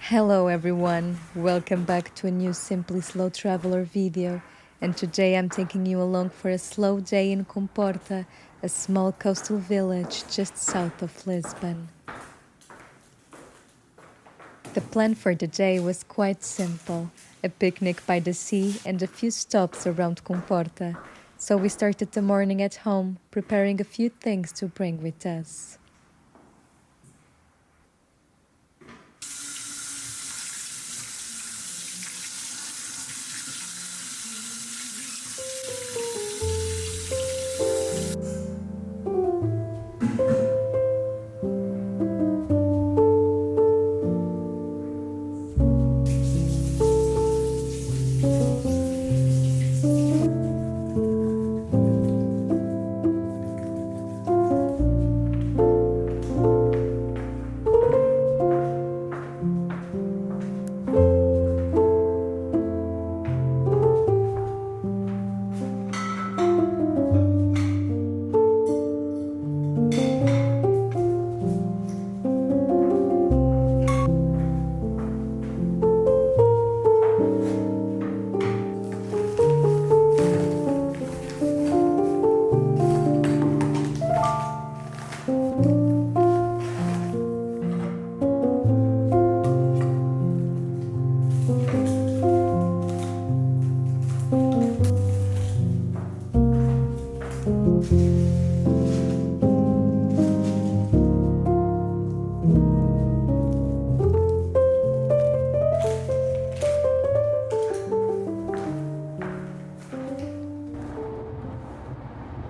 Hello everyone, welcome back to a new Simply Slow Traveler video, and today I'm taking you along for a slow day in Comporta, a small coastal village just south of Lisbon. The plan for the day was quite simple, a picnic by the sea and a few stops around Comporta, so we started the morning at home, preparing a few things to bring with us.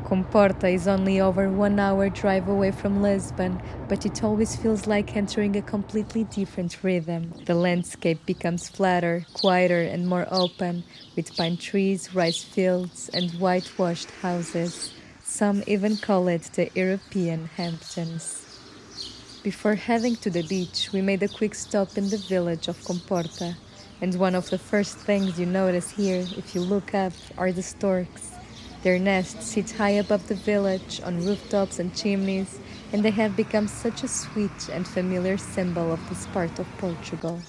Comporta is only over 1 hour drive away from Lisbon, but it always feels like entering a completely different rhythm. The landscape becomes flatter, quieter and more open, with pine trees, rice fields and whitewashed houses. Some even call it the European Hamptons. Before heading to the beach, we made a quick stop in the village of Comporta. And one of the first things you notice here, if you look up, are the storks. Their nests sit high above the village, on rooftops and chimneys, and they have become such a sweet and familiar symbol of this part of Portugal.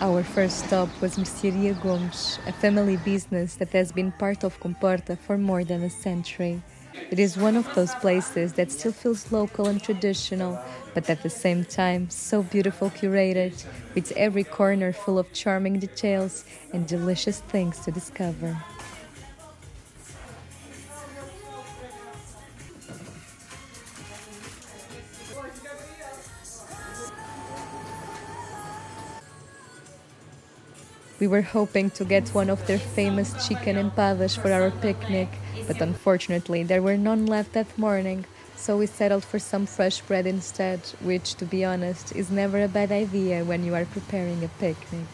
Our first stop was Mercearia Gomes, a family business that has been part of Comporta for more than a century. It is one of those places that still feels local and traditional, but at the same time so beautiful curated, with every corner full of charming details and delicious things to discover. We were hoping to get one of their famous chicken empadas for our picnic, but unfortunately there were none left that morning, so we settled for some fresh bread instead, which, to be honest, is never a bad idea when you are preparing a picnic.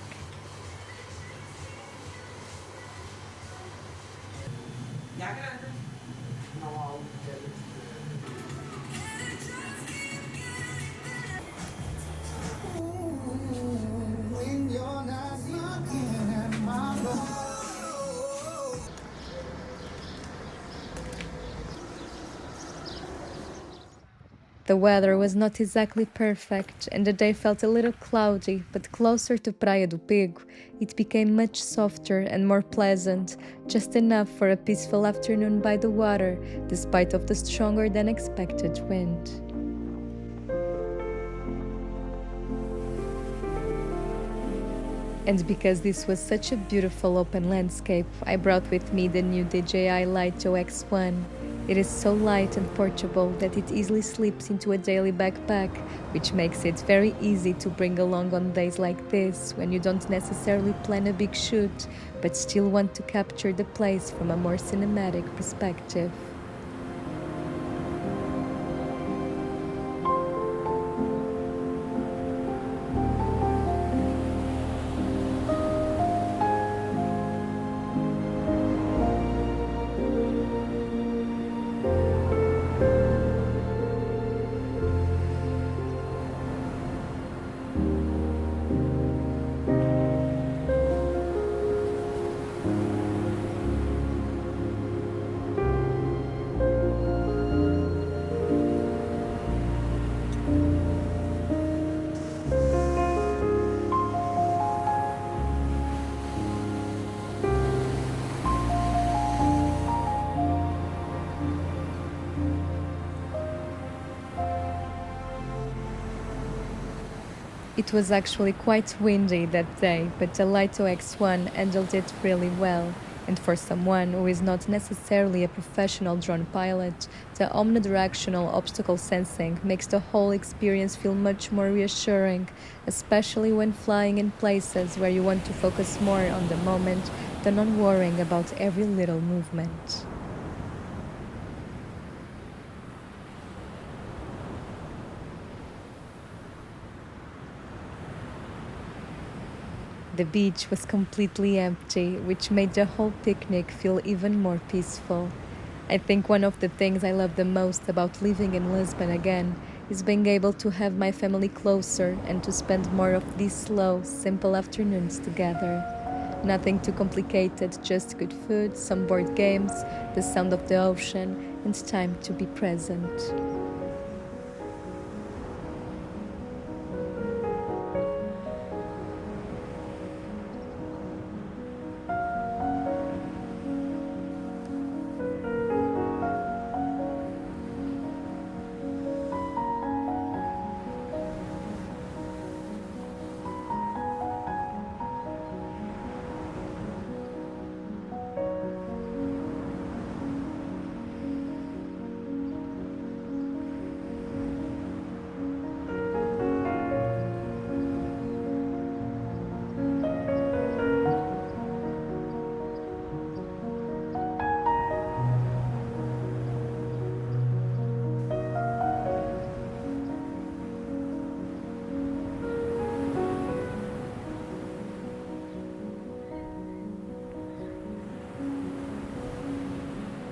The weather was not exactly perfect and the day felt a little cloudy, but closer to Praia do Pego, it became much softer and more pleasant, just enough for a peaceful afternoon by the water, despite of the stronger than expected wind. And because this was such a beautiful open landscape, I brought with me the new DJI Lito X1. It is so light and portable that it easily slips into a daily backpack, which makes it very easy to bring along on days like this, when you don't necessarily plan a big shoot, but still want to capture the place from a more cinematic perspective. It was actually quite windy that day, but the Lito X1 handled it really well. And for someone who is not necessarily a professional drone pilot, the omnidirectional obstacle sensing makes the whole experience feel much more reassuring, especially when flying in places where you want to focus more on the moment than on worrying about every little movement. The beach was completely empty, which made the whole picnic feel even more peaceful. I think one of the things I love the most about living in Lisbon again is being able to have my family closer and to spend more of these slow, simple afternoons together. Nothing too complicated, just good food, some board games, the sound of the ocean, and time to be present.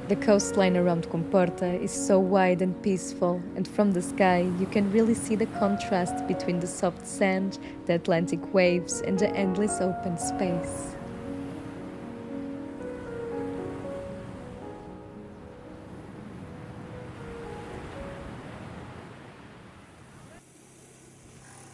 The coastline around Comporta is so wide and peaceful, and from the sky you can really see the contrast between the soft sand, the Atlantic waves, and the endless open space.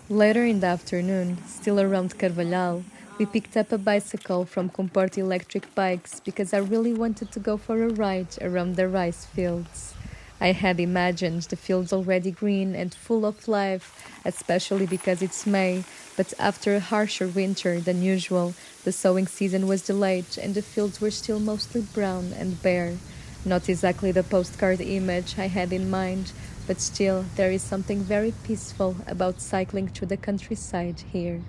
Later in the afternoon, still around Carvalhal, we picked up a bicycle from Comporta Electric Bikes because I really wanted to go for a ride around the rice fields. I had imagined the fields already green and full of life, especially because it's May, but after a harsher winter than usual, the sowing season was delayed and the fields were still mostly brown and bare. Not exactly the postcard image I had in mind, but still there is something very peaceful about cycling through the countryside here.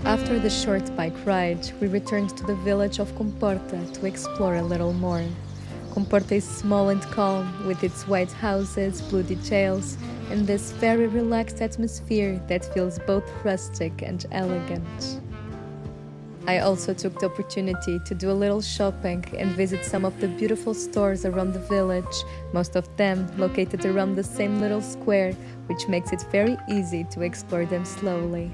After the short bike ride, we returned to the village of Comporta to explore a little more. Comporta is small and calm, with its white houses, blue details, and this very relaxed atmosphere that feels both rustic and elegant. I also took the opportunity to do a little shopping and visit some of the beautiful stores around the village, most of them located around the same little square, which makes it very easy to explore them slowly.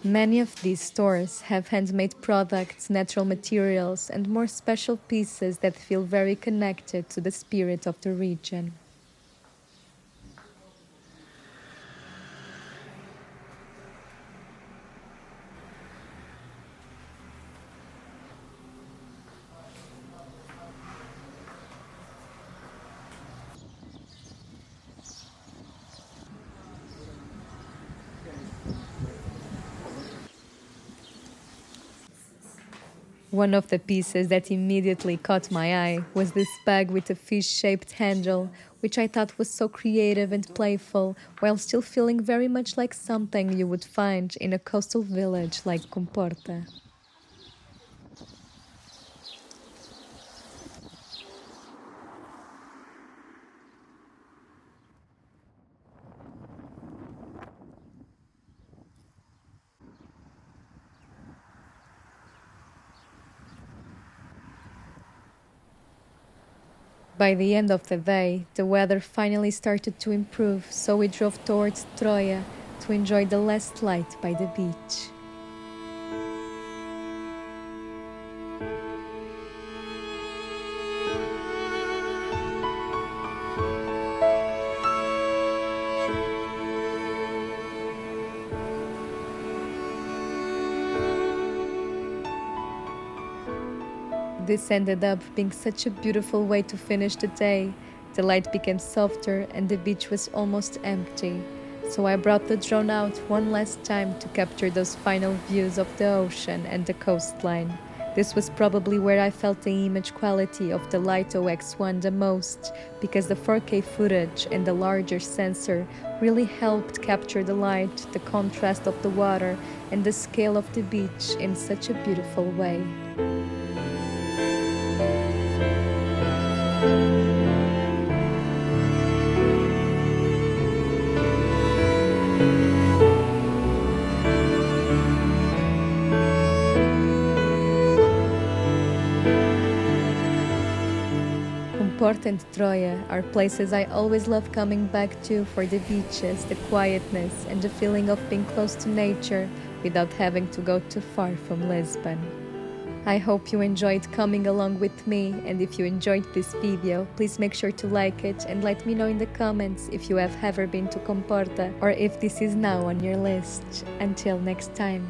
Many of these stores have handmade products, natural materials, and more special pieces that feel very connected to the spirit of the region. One of the pieces that immediately caught my eye was this bag with a fish-shaped handle, which I thought was so creative and playful, while still feeling very much like something you would find in a coastal village like Comporta. By the end of the day, the weather finally started to improve, so we drove towards Tróia to enjoy the last light by the beach. This ended up being such a beautiful way to finish the day. The light became softer and the beach was almost empty. So I brought the drone out one last time to capture those final views of the ocean and the coastline. This was probably where I felt the image quality of the Lito X1 the most, because the 4K footage and the larger sensor really helped capture the light, the contrast of the water, and the scale of the beach in such a beautiful way. Comporta and Tróia are places I always love coming back to for the beaches, the quietness, and the feeling of being close to nature without having to go too far from Lisbon. I hope you enjoyed coming along with me, and if you enjoyed this video, please make sure to like it and let me know in the comments if you have ever been to Comporta or if this is now on your list. Until next time.